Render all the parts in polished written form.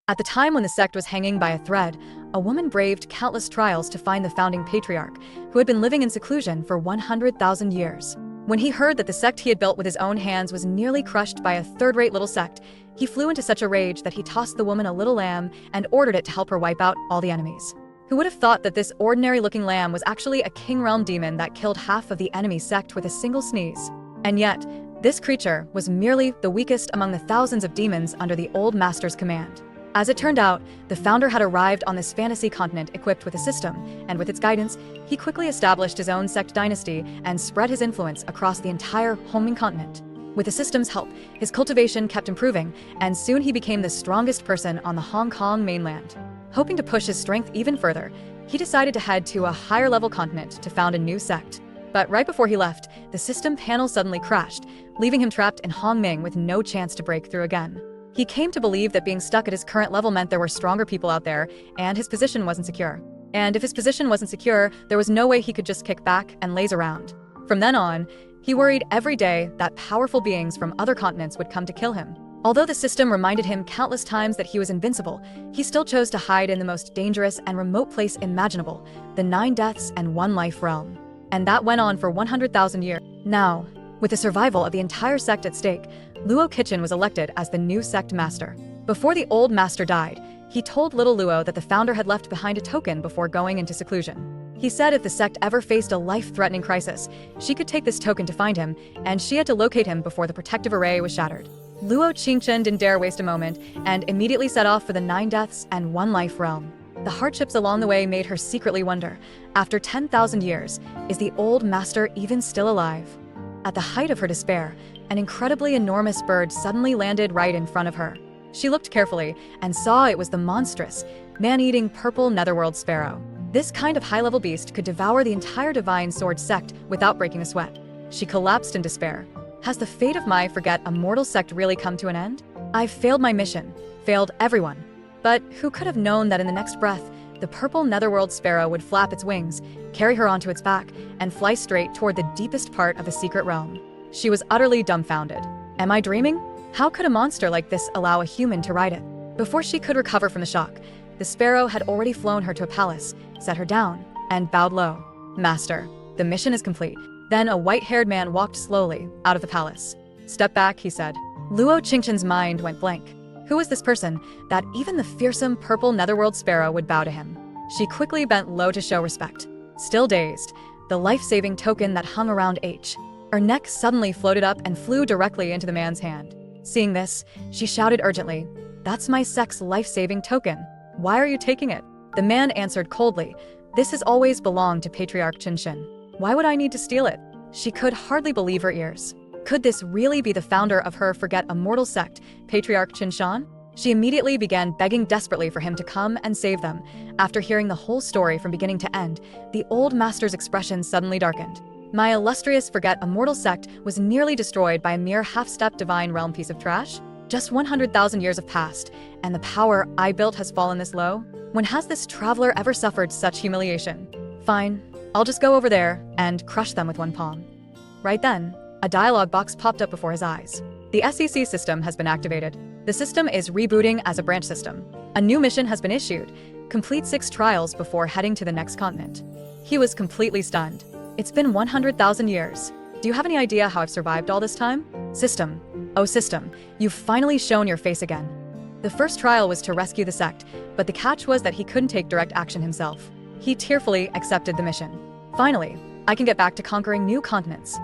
At the time when the sect was hanging by a thread, a woman braved countless trials to find the founding patriarch, who had been living in seclusion for 100,000 years. When he heard that the sect he had built with his own hands was nearly crushed by a third-rate little sect, he flew into such a rage that he tossed the woman a little lamb and ordered it to help her wipe out all the enemies. Who would have thought that this ordinary-looking lamb was actually a king realm demon that killed half of the enemy sect with a single sneeze? And yet, this creature was merely the weakest among the thousands of demons under the old master's command. As it turned out, the founder had arrived on this fantasy continent equipped with a system, and with its guidance, he quickly established his own sect dynasty and spread his influence across the entire homing continent. With the system's help, his cultivation kept improving, and soon he became the strongest person on the Hong Kong mainland. Hoping to push his strength even further, he decided to head to a higher-level continent to found a new sect. But right before he left, the system panel suddenly crashed, leaving him trapped in Hongming with no chance to break through again. He came to believe that being stuck at his current level meant there were stronger people out there, and his position wasn't secure. And if his position wasn't secure, there was no way he could just kick back and laze around. From then on, he worried every day that powerful beings from other continents would come to kill him. Although the system reminded him countless times that he was invincible, he still chose to hide in the most dangerous and remote place imaginable, the 9 deaths and 1 life realm. And that went on for 100,000 years. Now, with the survival of the entire sect at stake, Luo Qichen was elected as the new sect master. Before the old master died, he told little Luo that the founder had left behind a token before going into seclusion. He said if the sect ever faced a life-threatening crisis, she could take this token to find him, and she had to locate him before the protective array was shattered. Luo Qichen didn't dare waste a moment, and immediately set off for the 9 deaths and 1 life realm. The hardships along the way made her secretly wonder, after 10,000 years, is the old master even still alive? At the height of her despair, an incredibly enormous bird suddenly landed right in front of her. She looked carefully and saw it was the monstrous, man-eating purple netherworld sparrow. This kind of high-level beast could devour the entire divine sword sect without breaking a sweat. She collapsed in despair. Has the fate of my Immortal sect really come to an end? I've failed my mission, failed everyone. But who could have known that in the next breath, the purple netherworld sparrow would flap its wings, carry her onto its back, and fly straight toward the deepest part of the secret realm. She was utterly dumbfounded. Am I dreaming? How could a monster like this allow a human to ride it? Before she could recover from the shock, the sparrow had already flown her to a palace, set her down, and bowed low. Master, the mission is complete. Then a white-haired man walked slowly out of the palace. Step back, he said. Luo Qingchen's mind went blank. Who was this person that even the fearsome purple netherworld sparrow would bow to him? She quickly bent low to show respect. Still dazed, the life-saving token that hung around her neck suddenly floated up and flew directly into the man's hand. Seeing this, she shouted urgently, "That's my sect's life-saving token. Why are you taking it?" The man answered coldly, "This has always belonged to Patriarch Chen. Why would I need to steal it?" She could hardly believe her ears. Could this really be the founder of her Immortal sect, Patriarch Chen? She immediately began begging desperately for him to come and save them. After hearing the whole story from beginning to end, the old master's expression suddenly darkened. My illustrious Immortal sect was nearly destroyed by a mere half-step divine realm piece of trash? Just 100,000 years have passed, and the power I built has fallen this low? When has this traveler ever suffered such humiliation? Fine, I'll just go over there and crush them with one palm. Right then, a dialog box popped up before his eyes. The SEC system has been activated. The system is rebooting as a branch system. A new mission has been issued. Complete 6 trials before heading to the next continent. He was completely stunned. It's been 100,000 years. Do you have any idea how I've survived all this time? System. Oh system, you've finally shown your face again. The first trial was to rescue the sect, but the catch was that he couldn't take direct action himself. He tearfully accepted the mission. Finally, I can get back to conquering new continents.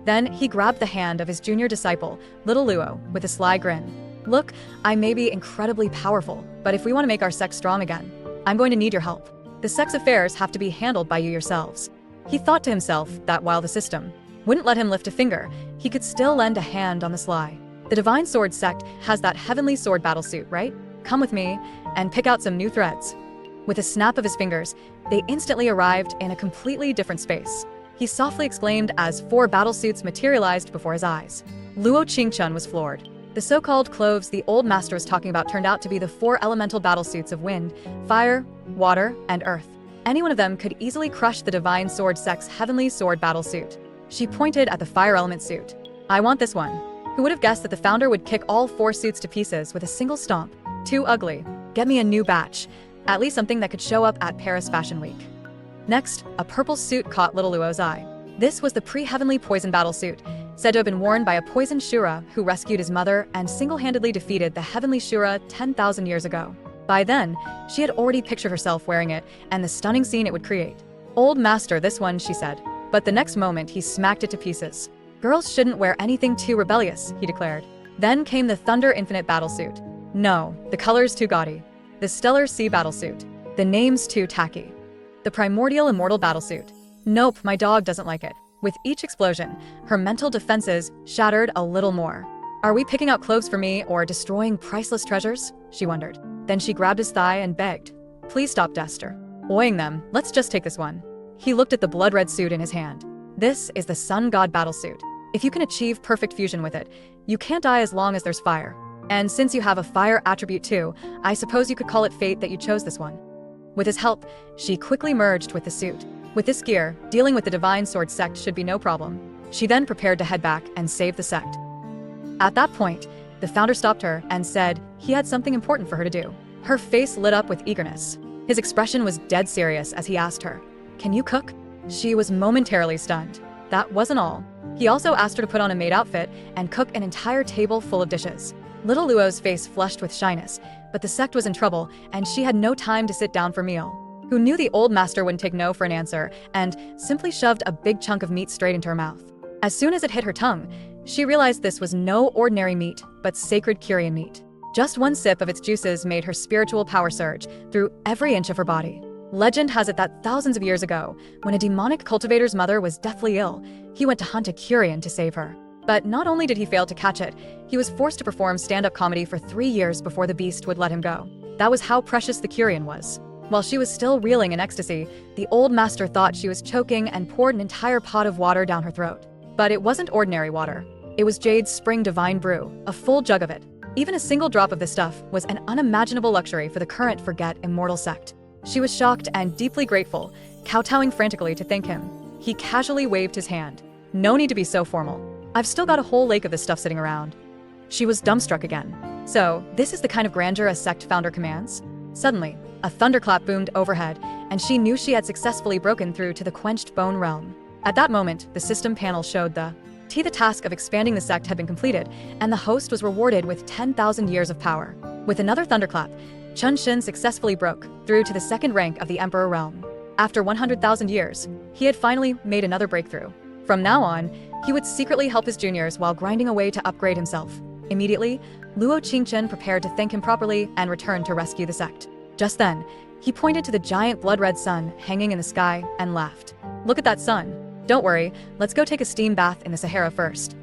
Then he grabbed the hand of his junior disciple, little Luo, with a sly grin. Look, I may be incredibly powerful, but if we want to make our sect strong again, I'm going to need your help. The sect's affairs have to be handled by you yourselves. He thought to himself that while the system wouldn't let him lift a finger, he could still lend a hand on the sly. The Divine Sword Sect has that heavenly sword battle suit, right? Come with me and pick out some new threads. With a snap of his fingers, they instantly arrived in a completely different space. He softly exclaimed as 4 battle suits materialized before his eyes. Luo Qingchen was floored. The so-called cloves the old master was talking about turned out to be the 4 elemental battle suits of wind, fire, water, and earth. Any one of them could easily crush the Divine Sword Sect's heavenly sword battle suit. She pointed at the fire element suit. I want this one. Who would have guessed that the founder would kick all 4 suits to pieces with a single stomp? Too ugly. Get me a new batch. At least something that could show up at Paris Fashion Week. Next, a purple suit caught little Luo's eye. This was the pre-heavenly poison battle suit, said to have been worn by a poisoned Shura who rescued his mother and single-handedly defeated the heavenly Shura 10,000 years ago. By then, she had already pictured herself wearing it and the stunning scene it would create. Old master, this one, she said. But the next moment, he smacked it to pieces. Girls shouldn't wear anything too rebellious, he declared. Then came the Thunder Infinite battlesuit. No, the color's too gaudy. The Stellar Sea battlesuit. The name's too tacky. The Primordial Immortal battlesuit. Nope, my dog doesn't like it. With each explosion, her mental defenses shattered a little more. Are we picking out clothes for me or destroying priceless treasures? She wondered. Then she grabbed his thigh and begged. Please stop, Dester. Oiling them, let's just take this one. He looked at the blood-red suit in his hand. This is the Sun God battlesuit. If you can achieve perfect fusion with it, you can't die as long as there's fire. And since you have a fire attribute too, I suppose you could call it fate that you chose this one. With his help, she quickly merged with the suit. With this gear, dealing with the Divine Sword Sect should be no problem. She then prepared to head back and save the sect. At that point, the founder stopped her and said he had something important for her to do. Her face lit up with eagerness. His expression was dead serious as he asked her, "Can you cook?" She was momentarily stunned. That wasn't all. He also asked her to put on a maid outfit and cook an entire table full of dishes. Little Luo's face flushed with shyness, but the sect was in trouble and she had no time to sit down for meal. Who knew the old master wouldn't take no for an answer and simply shoved a big chunk of meat straight into her mouth. As soon as it hit her tongue, she realized this was no ordinary meat, but sacred Kyrian meat. Just one sip of its juices made her spiritual power surge through every inch of her body. Legend has it that thousands of years ago, when a demonic cultivator's mother was deathly ill, he went to hunt a Kyrian to save her. But not only did he fail to catch it, he was forced to perform stand-up comedy for 3 years before the beast would let him go. That was how precious the Kyrian was. While she was still reeling in ecstasy, the old master thought she was choking and poured an entire pot of water down her throat. But it wasn't ordinary water. It was Jade's Spring Divine Brew, a full jug of it. Even a single drop of this stuff was an unimaginable luxury for the current Forget Immortal sect. She was shocked and deeply grateful, kowtowing frantically to thank him. He casually waved his hand. No need to be so formal. I've still got a whole lake of this stuff sitting around. She was dumbstruck again. So, this is the kind of grandeur a sect founder commands? Suddenly, a thunderclap boomed overhead, and she knew she had successfully broken through to the quenched bone realm. At that moment, the system panel showed the task of expanding the sect had been completed, and the host was rewarded with 10,000 years of power. With another thunderclap, Chen successfully broke through to the second rank of the Emperor realm. After 100,000 years, he had finally made another breakthrough. From now on, he would secretly help his juniors while grinding away to upgrade himself. Immediately, Luo Qingchen prepared to thank him properly and returned to rescue the sect. Just then, he pointed to the giant blood-red sun hanging in the sky and laughed. Look at that sun. Don't worry, let's go take a steam bath in the Sahara first.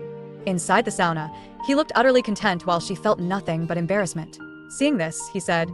Inside the sauna, he looked utterly content while she felt nothing but embarrassment. Seeing this, he said,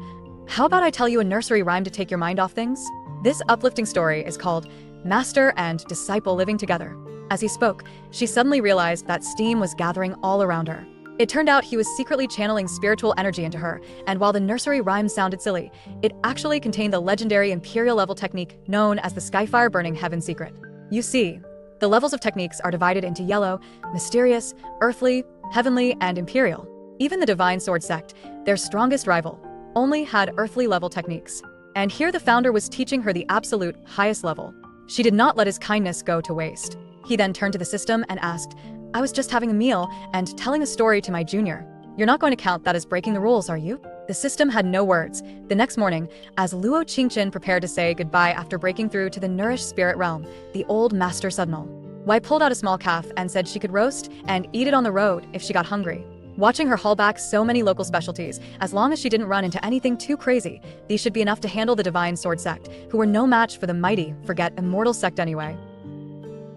"How about I tell you a nursery rhyme to take your mind off things?" This uplifting story is called Master and Disciple Living Together. As he spoke, she suddenly realized that steam was gathering all around her. It turned out he was secretly channeling spiritual energy into her, and while the nursery rhyme sounded silly, it actually contained the legendary Imperial-level technique known as the Skyfire Burning Heaven secret. You see, the levels of techniques are divided into yellow, mysterious, earthly, heavenly, and imperial. Even the Divine Sword Sect, their strongest rival, only had earthly-level techniques. And here the founder was teaching her the absolute highest level. She did not let his kindness go to waste. He then turned to the system and asked, "I was just having a meal and telling a story to my junior. You're not going to count that as breaking the rules, are you?" The system had no words. The next morning, as Luo Qingchen prepared to say goodbye after breaking through to the nourished spirit realm, the old master Sudnal Wai pulled out a small calf and said she could roast and eat it on the road if she got hungry. Watching her haul back so many local specialties, as long as she didn't run into anything too crazy, these should be enough to handle the Divine Sword Sect, who were no match for the mighty Forget Immortal Sect anyway.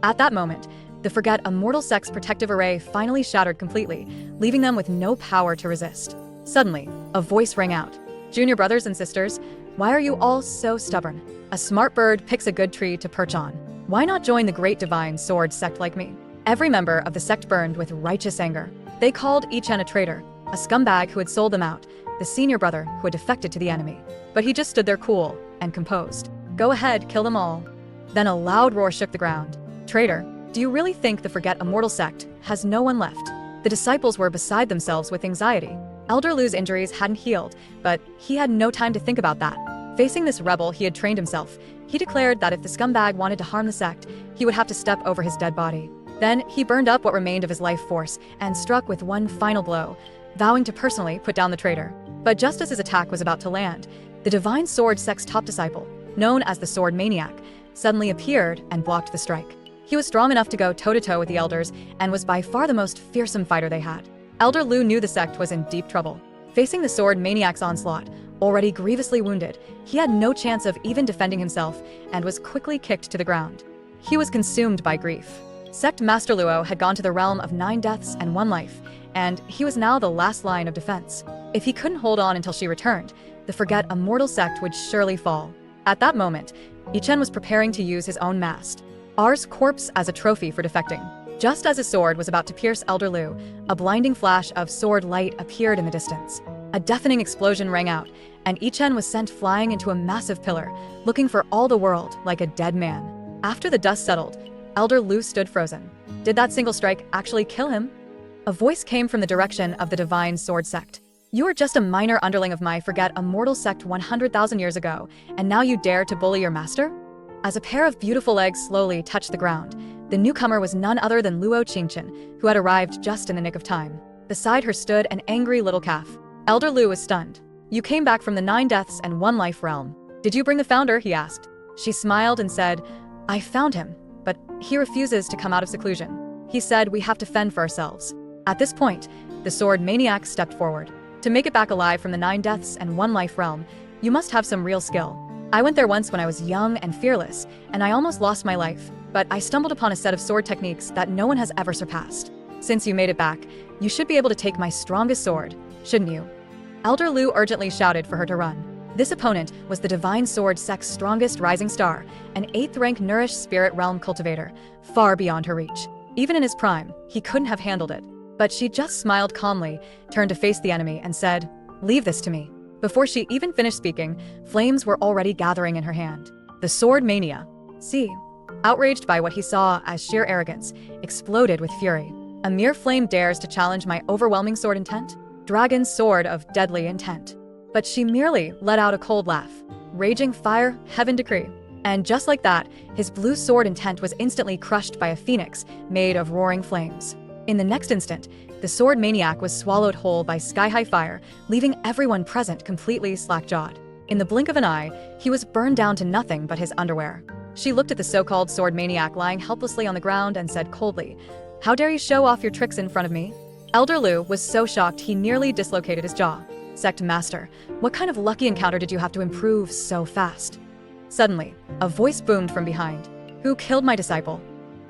At that moment, the Forget Immortal Sect's protective array finally shattered completely, leaving them with no power to resist. Suddenly, a voice rang out. "Junior brothers and sisters, why are you all so stubborn? A smart bird picks a good tree to perch on. Why not join the great Divine Sword Sect like me?" Every member of the sect burned with righteous anger. They called Chen a traitor, a scumbag who had sold them out, the senior brother who had defected to the enemy. But he just stood there cool and composed. "Go ahead, kill them all." Then a loud roar shook the ground. "Traitor, do you really think the Forget Immortal Sect has no one left?" The disciples were beside themselves with anxiety. Elder Lu's injuries hadn't healed, but he had no time to think about that. Facing this rebel he had trained himself, he declared that if the scumbag wanted to harm the sect, he would have to step over his dead body. Then he burned up what remained of his life force and struck with one final blow, vowing to personally put down the traitor. But just as his attack was about to land, the divine sword Sect's top disciple, known as the Sword Maniac, suddenly appeared and blocked the strike. He was strong enough to go toe-to-toe with the elders and was by far the most fearsome fighter they had. Elder Lu knew the sect was in deep trouble. Facing the Sword Maniac's onslaught, already grievously wounded, he had no chance of even defending himself and was quickly kicked to the ground. He was consumed by grief. Sect Master Luo had gone to the realm of 9 deaths and 1 life, and he was now the last line of defense. If he couldn't hold on until she returned, the forget Immortal sect would surely fall. At that moment, Chen was preparing to use his own mast, R's corpse as a trophy for defecting. Just as his sword was about to pierce Elder Lu, a blinding flash of sword light appeared in the distance. A deafening explosion rang out, and Chen was sent flying into a massive pillar, looking for all the world like a dead man. After the dust settled, Elder Lu stood frozen. Did that single strike actually kill him? A voice came from the direction of the Divine Sword Sect. You are just a minor underling of my forget Immortal sect 100,000 years ago, and now you dare to bully your master? As a pair of beautiful legs slowly touched the ground, the newcomer was none other than Luo Qingchen, who had arrived just in the nick of time. Beside her stood an angry little calf. Elder Lu was stunned. You came back from the 9 deaths and 1 life realm. Did you bring the founder? He asked. She smiled and said, I found him, but he refuses to come out of seclusion. He said we have to fend for ourselves. At this point, the Sword Maniac stepped forward. To make it back alive from the 9 deaths and 1 life realm, you must have some real skill. I went there once when I was young and fearless, and I almost lost my life, but I stumbled upon a set of sword techniques that no one has ever surpassed. Since you made it back, you should be able to take my strongest sword, shouldn't you? Elder Lu urgently shouted for her to run. This opponent was the Divine Sword Sect's strongest rising star, an 8th-rank Nourished Spirit Realm cultivator, far beyond her reach. Even in his prime, he couldn't have handled it. But she just smiled calmly, turned to face the enemy, and said, Leave this to me. Before she even finished speaking, flames were already gathering in her hand. The Sword Mania. See, outraged by what he saw as sheer arrogance, exploded with fury. A mere flame dares to challenge my overwhelming sword intent? Dragon's sword of deadly intent. But she merely let out a cold laugh. Raging fire, heaven decree. And just like that, his blue sword intent was instantly crushed by a phoenix made of roaring flames. In the next instant, the Sword Maniac was swallowed whole by sky-high fire, leaving everyone present completely slack-jawed. In the blink of an eye, he was burned down to nothing but his underwear. She looked at the so-called Sword Maniac lying helplessly on the ground and said coldly, How dare you show off your tricks in front of me? Elder Lu was so shocked he nearly dislocated his jaw. Sect Master, what kind of lucky encounter did you have to improve so fast? Suddenly, a voice boomed from behind. Who killed my disciple?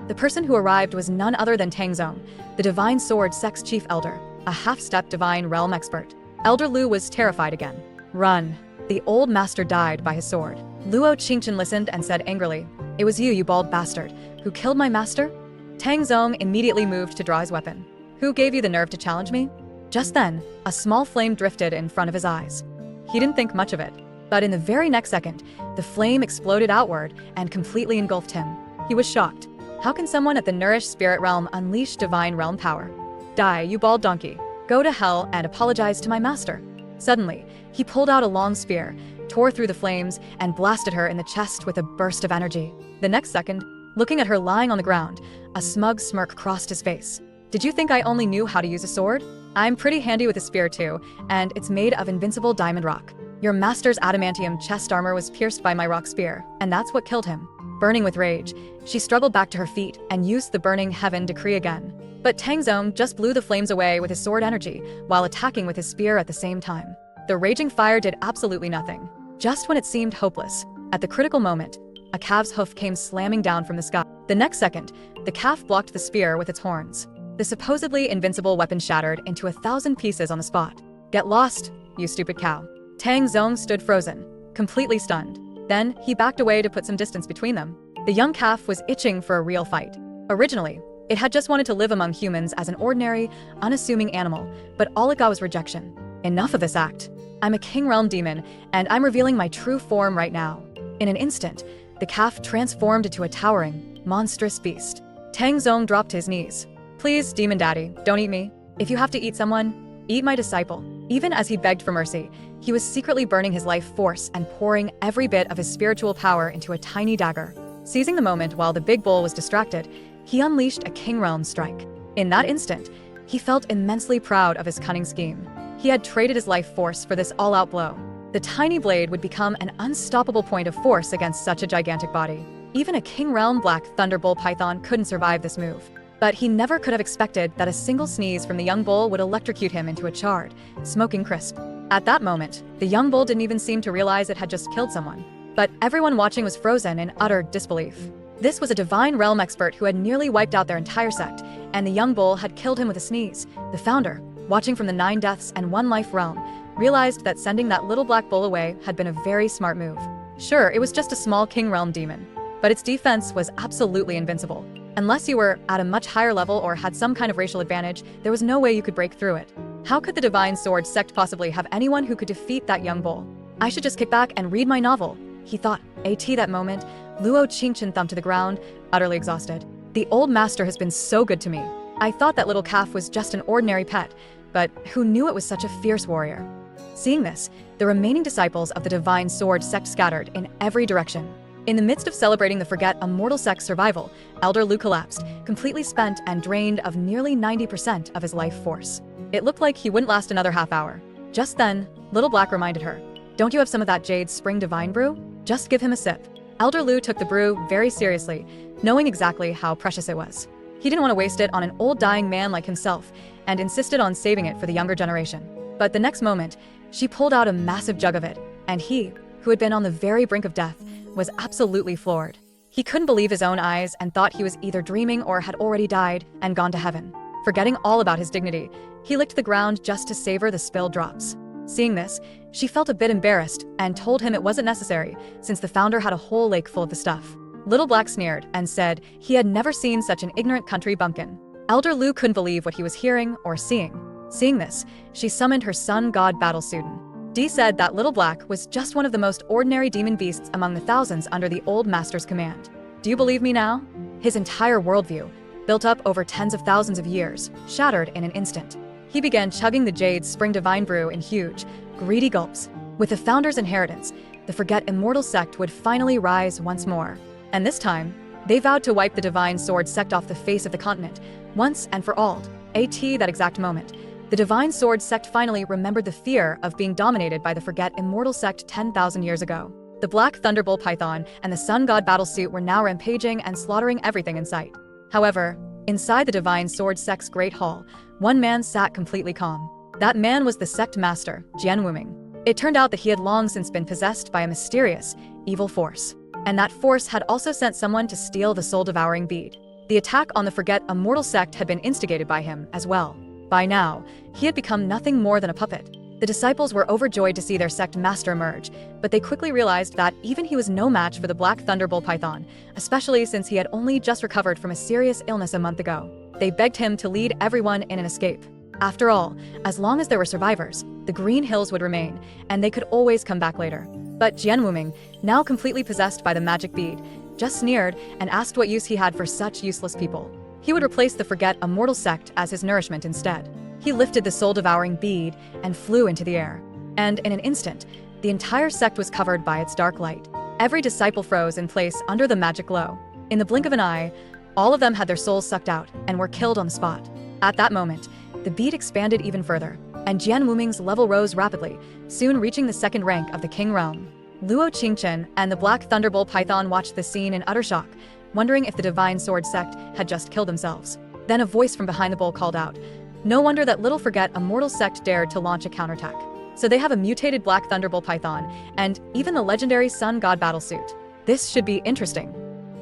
The person who arrived was none other than Tang Zong, the Divine Sword Sect's chief elder, a half-step divine realm expert. Elder Lu was terrified again. Run. The old master died by his sword. Luo Qingchen listened and said angrily, It was you bald bastard, who killed my master? Tang Zong immediately moved to draw his weapon. Who gave you the nerve to challenge me? Just then, a small flame drifted in front of his eyes. He didn't think much of it, but in the very next second, the flame exploded outward and completely engulfed him. He was shocked. How can someone at the Nourished Spirit Realm unleash divine realm power? Die, you bald donkey. Go to hell and apologize to my master. Suddenly, he pulled out a long spear, tore through the flames, and blasted her in the chest with a burst of energy. The next second, looking at her lying on the ground, a smug smirk crossed his face. Did you think I only knew how to use a sword? I'm pretty handy with a spear too, and it's made of invincible diamond rock. Your master's adamantium chest armor was pierced by my rock spear, and that's what killed him. Burning with rage, she struggled back to her feet and used the burning heaven decree again. But Tang Zong just blew the flames away with his sword energy, while attacking with his spear at the same time. The raging fire did absolutely nothing. Just when it seemed hopeless, at the critical moment, a calf's hoof came slamming down from the sky. The next second, the calf blocked the spear with its horns. The supposedly invincible weapon shattered into 1,000 pieces on the spot. Get lost, you stupid cow. Tang Zong stood frozen, completely stunned. Then, he backed away to put some distance between them. The young calf was itching for a real fight. Originally, it had just wanted to live among humans as an ordinary, unassuming animal, but all it got was rejection. Enough of this act. I'm a King Realm demon, and I'm revealing my true form right now. In an instant, the calf transformed into a towering, monstrous beast. Tang Zong dropped to his knees. Please, Demon Daddy, don't eat me. If you have to eat someone, eat my disciple. Even as he begged for mercy, he was secretly burning his life force and pouring every bit of his spiritual power into a tiny dagger. Seizing the moment while the big bull was distracted, he unleashed a King Realm strike. In that instant, he felt immensely proud of his cunning scheme. He had traded his life force for this all-out blow. The tiny blade would become an unstoppable point of force against such a gigantic body. Even a King Realm Black Thunderbolt Python couldn't survive this move. But he never could have expected that a single sneeze from the young bull would electrocute him into a charred, smoking crisp. At that moment, the young bull didn't even seem to realize it had just killed someone. But everyone watching was frozen in utter disbelief. This was a divine realm expert who had nearly wiped out their entire sect, and the young bull had killed him with a sneeze. The founder, watching from the 9 deaths and 1 life realm, realized that sending that little black bull away had been a very smart move. Sure, it was just a small King Realm demon, but its defense was absolutely invincible. Unless you were at a much higher level or had some kind of racial advantage, there was no way you could break through it. How could the Divine Sword Sect possibly have anyone who could defeat that young bull? I should just kick back and read my novel, he thought. That moment, Luo Qingchen thumped to the ground, utterly exhausted. The old master has been so good to me. I thought that little calf was just an ordinary pet, but who knew it was such a fierce warrior? Seeing this, the remaining disciples of the Divine Sword Sect scattered in every direction. In the midst of celebrating the Forget Immortal Sect's survival, Elder Lu collapsed, completely spent and drained of nearly 90% of his life force. It looked like he wouldn't last another half hour. Just then, Little Black reminded her, "Don't you have some of that Jade Spring Divine Brew? Just give him a sip." Elder Lu took the brew very seriously, knowing exactly how precious it was. He didn't want to waste it on an old dying man like himself, and insisted on saving it for the younger generation. But the next moment, she pulled out a massive jug of it, and he, who had been on the very brink of death, was absolutely floored. He couldn't believe his own eyes and thought he was either dreaming or had already died and gone to heaven. Forgetting all about his dignity, he licked the ground just to savor the spilled drops. Seeing this, she felt a bit embarrassed and told him it wasn't necessary since the founder had a whole lake full of the stuff. Little Black sneered and said he had never seen such an ignorant country bumpkin. Elder Lu couldn't believe what he was hearing or seeing. Seeing this, she summoned her sun god battle student. Dee said that Little Black was just one of the most ordinary demon beasts among the thousands under the old master's command. Do you believe me now? His entire worldview, built up over tens of thousands of years, shattered in an instant. He began chugging the Jade Spring Divine Brew in huge, greedy gulps. With the founder's inheritance, the Forget Immortal Sect would finally rise once more. And this time, they vowed to wipe the Divine Sword Sect off the face of the continent, once and for all. That exact moment, the Divine Sword Sect finally remembered the fear of being dominated by the Forget Immortal Sect 10,000 years ago. The Black Thunderbolt Python and the Sun God Battlesuit were now rampaging and slaughtering everything in sight. However, inside the Divine Sword Sect's Great Hall, one man sat completely calm. That man was the Sect Master, Jian Wuming. It turned out that he had long since been possessed by a mysterious, evil force. And that force had also sent someone to steal the soul-devouring bead. The attack on the Forget Immortal Sect had been instigated by him as well. By now, he had become nothing more than a puppet. The disciples were overjoyed to see their sect master emerge, but they quickly realized that even he was no match for the Black Thunderbolt Python, especially since he had only just recovered from a serious illness a month ago. They begged him to lead everyone in an escape. After all, as long as there were survivors, the Green Hills would remain, and they could always come back later. But Jian Wuming, now completely possessed by the magic bead, just sneered and asked what use he had for such useless people. He would replace the Forget Immortal Sect as his nourishment instead. He lifted the soul-devouring bead and flew into the air. And in an instant, the entire sect was covered by its dark light. Every disciple froze in place under the magic glow. In the blink of an eye, all of them had their souls sucked out and were killed on the spot. At that moment, the bead expanded even further, and Jian Wuming's level rose rapidly, soon reaching the second rank of the King Realm. Luo Qingchen and the Black Thunderbolt Python watched the scene in utter shock, wondering if the Divine Sword Sect had just killed themselves. Then a voice from behind the bowl called out, "No wonder that little Forget Immortal Sect dared to launch a counterattack. So they have a mutated Black Thunderbolt Python, and even the legendary Sun God Battlesuit. This should be interesting."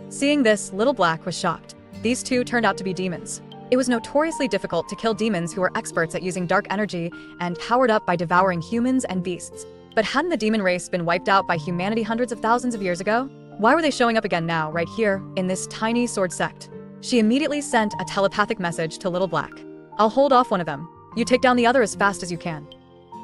Seeing this, Little Black was shocked. These two turned out to be demons. It was notoriously difficult to kill demons who were experts at using dark energy and powered up by devouring humans and beasts. But hadn't the demon race been wiped out by humanity hundreds of thousands of years ago? Why were they showing up again now, right here, in this tiny sword sect? She immediately sent a telepathic message to Little Black. "I'll hold off one of them. You take down the other as fast as you can."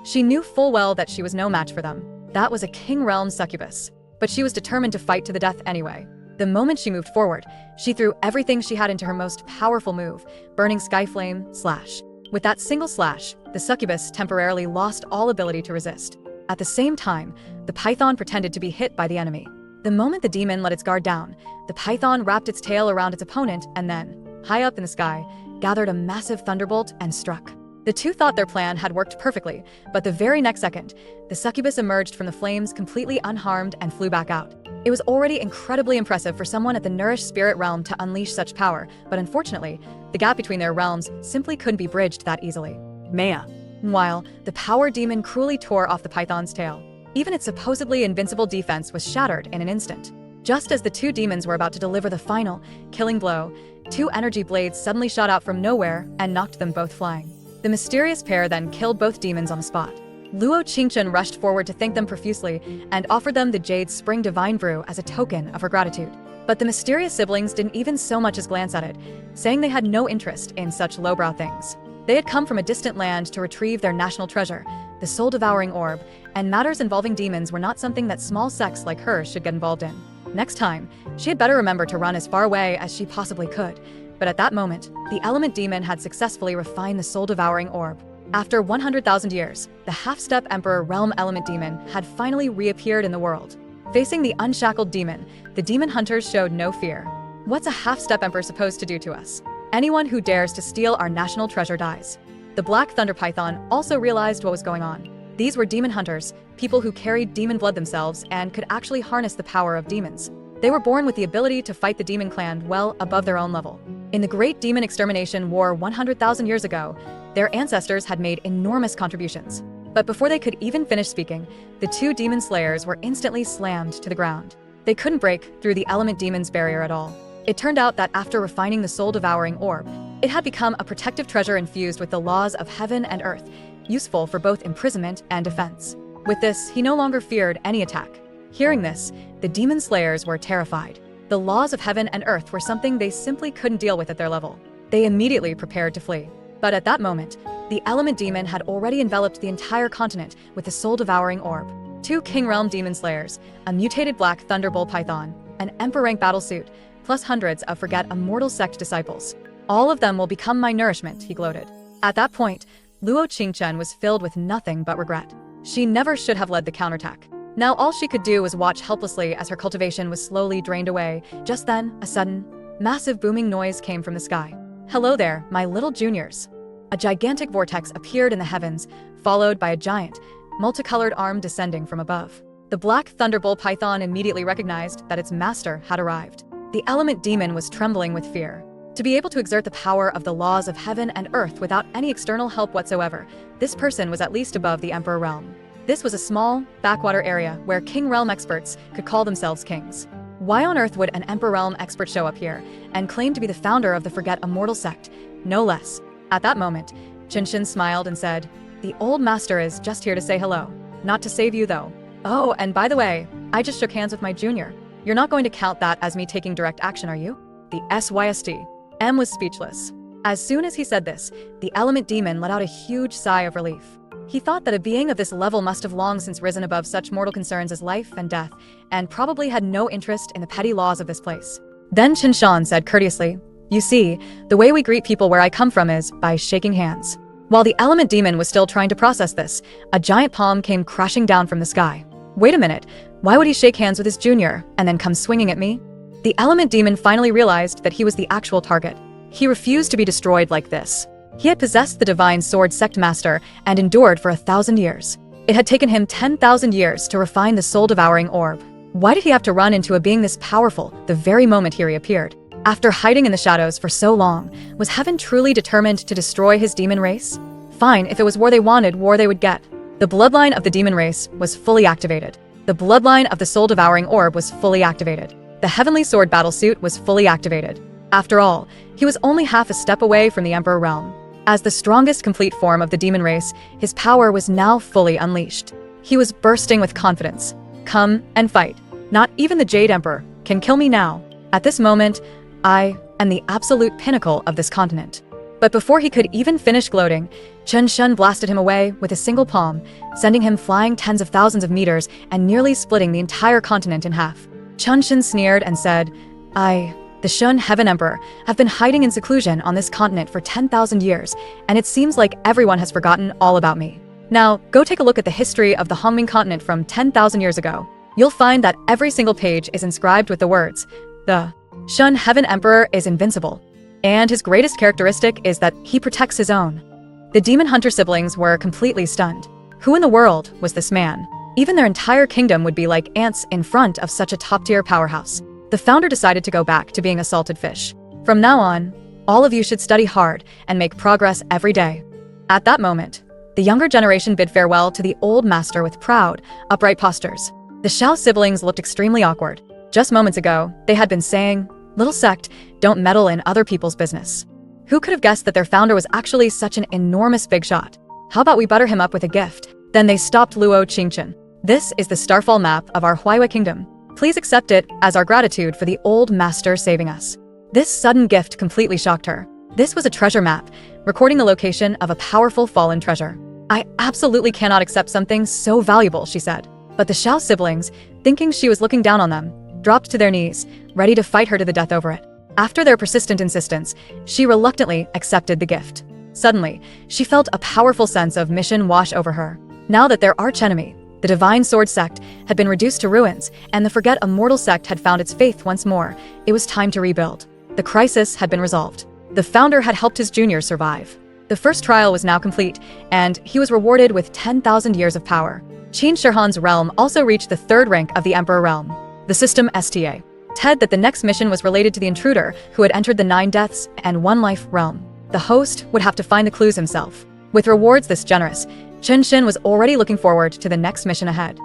She knew full well that she was no match for them. That was a King Realm succubus. But she was determined to fight to the death anyway. The moment she moved forward, she threw everything she had into her most powerful move, Burning Sky Flame /. With that single slash, the succubus temporarily lost all ability to resist. At the same time, the python pretended to be hit by the enemy. The moment the demon let its guard down, the python wrapped its tail around its opponent and then, high up in the sky, gathered a massive thunderbolt and struck. The two thought their plan had worked perfectly, but the very next second, the succubus emerged from the flames completely unharmed and flew back out. It was already incredibly impressive for someone at the nourished spirit realm to unleash such power, but unfortunately, the gap between their realms simply couldn't be bridged that easily. Maya. Meanwhile, the power demon cruelly tore off the python's tail. Even its supposedly invincible defense was shattered in an instant. Just as the two demons were about to deliver the final, killing blow, two energy blades suddenly shot out from nowhere and knocked them both flying. The mysterious pair then killed both demons on the spot. Luo Qingchen rushed forward to thank them profusely and offered them the Jade Spring Divine Brew as a token of her gratitude. But the mysterious siblings didn't even so much as glance at it, saying they had no interest in such lowbrow things. They had come from a distant land to retrieve their national treasure, the soul-devouring orb, and matters involving demons were not something that small sects like hers should get involved in. Next time, she had better remember to run as far away as she possibly could. But at that moment, the element demon had successfully refined the soul-devouring orb. After 100,000 years, the half-step Emperor Realm Element Demon had finally reappeared in the world. Facing the unshackled demon, the demon hunters showed no fear. What's a half-step Emperor supposed to do to us? Anyone who dares to steal our national treasure dies. The Black Thunder Python also realized what was going on. These were demon hunters, people who carried demon blood themselves and could actually harness the power of demons. They were born with the ability to fight the demon clan well above their own level. In the Great Demon Extermination War 100,000 years ago, their ancestors had made enormous contributions. But before they could even finish speaking, the two demon slayers were instantly slammed to the ground. They couldn't break through the element demon's barrier at all. It turned out that after refining the soul-devouring orb, it had become a protective treasure infused with the laws of heaven and earth, useful for both imprisonment and defense. With this, he no longer feared any attack. Hearing this, the demon slayers were terrified. The laws of heaven and earth were something they simply couldn't deal with at their level. They immediately prepared to flee. But at that moment, the element demon had already enveloped the entire continent with the soul-devouring orb. Two King Realm demon slayers, a mutated black thunderbolt python, an emperor rank battlesuit, plus hundreds of Immortal Sect disciples. All of them will become my nourishment, he gloated. At that point, Luo Qingchen was filled with nothing but regret. She never should have led the counterattack. Now all she could do was watch helplessly as her cultivation was slowly drained away. Just then, a sudden, massive booming noise came from the sky. Hello there, my little juniors. A gigantic vortex appeared in the heavens, followed by a giant, multicolored arm descending from above. The black thunderbolt python immediately recognized that its master had arrived. The element demon was trembling with fear. To be able to exert the power of the laws of heaven and earth without any external help whatsoever, this person was at least above the Emperor Realm. This was a small, backwater area where King Realm experts could call themselves kings. Why on earth would an Emperor Realm expert show up here and claim to be the founder of the Immortal Sect, no less? At that moment, Chen smiled and said, "The old master is just here to say hello, not to save you though. Oh, and by the way, I just shook hands with my junior. You're not going to count that as me taking direct action, are you?" The SYST. M was speechless. As soon as he said this, the element demon let out a huge sigh of relief. He thought that a being of this level must have long since risen above such mortal concerns as life and death, and probably had no interest in the petty laws of this place. Then Xuan said courteously, "You see, the way we greet people where I come from is by shaking hands." While the element demon was still trying to process this, a giant palm came crashing down from the sky. Wait a minute, why would he shake hands with his junior and then come swinging at me? The element demon finally realized that he was the actual target. He refused to be destroyed like this. He had possessed the divine sword Sect master and endured for 1,000 years. It had taken him 10,000 years to refine the soul-devouring orb. Why did he have to run into a being this powerful the very moment he reappeared? After hiding in the shadows for so long, was heaven truly determined to destroy his demon race? Fine, if it was war they wanted, war they would get. The bloodline of the demon race was fully activated. The bloodline of the soul-devouring orb was fully activated. The heavenly sword battlesuit was fully activated. After all, he was only half a step away from the Emperor Realm. As the strongest complete form of the demon race, his power was now fully unleashed. He was bursting with confidence. Come and fight. Not even the Jade Emperor can kill me now. At this moment, I am the absolute pinnacle of this continent. But before he could even finish gloating, Chen blasted him away with a single palm, sending him flying tens of thousands of meters and nearly splitting the entire continent in half. Chen sneered and said, I The Xuan Heaven Emperor have been hiding in seclusion on this continent for 10,000 years, and it seems like everyone has forgotten all about me. Now, go take a look at the history of the Hongming continent from 10,000 years ago. You'll find that every single page is inscribed with the words, "The Xuan Heaven Emperor is invincible, and his greatest characteristic is that he protects his own." The demon hunter siblings were completely stunned. Who in the world was this man? Even their entire kingdom would be like ants in front of such a top-tier powerhouse. The founder decided to go back to being a salted fish. From now on, all of you should study hard and make progress every day. At that moment, the younger generation bid farewell to the old master with proud, upright postures. The Xiao siblings looked extremely awkward. Just moments ago, they had been saying, "Little Sect, don't meddle in other people's business." Who could have guessed that their founder was actually such an enormous big shot? How about we butter him up with a gift? Then they stopped Luo Qingchen. "This is the starfall map of our Huaiwei kingdom. Please accept it as our gratitude for the old master saving us." This sudden gift completely shocked her. This was a treasure map, recording the location of a powerful fallen treasure. "I absolutely cannot accept something so valuable," she said. But the Xiao siblings, thinking she was looking down on them, dropped to their knees, ready to fight her to the death over it. After their persistent insistence, she reluctantly accepted the gift. Suddenly, she felt a powerful sense of mission wash over her. Now that their archenemy, the Divine Sword Sect, had been reduced to ruins, and the Forget Immortal Sect had found its faith once more, it was time to rebuild. The crisis had been resolved. The founder had helped his juniors survive. The first trial was now complete, and he was rewarded with 10,000 years of power. Qin Shihan's realm also reached the third rank of the Emperor realm. The system STA said that the next mission was related to the intruder who had entered the 9 deaths and 1 life realm. The host would have to find the clues himself. With rewards this generous, Chen was already looking forward to the next mission ahead.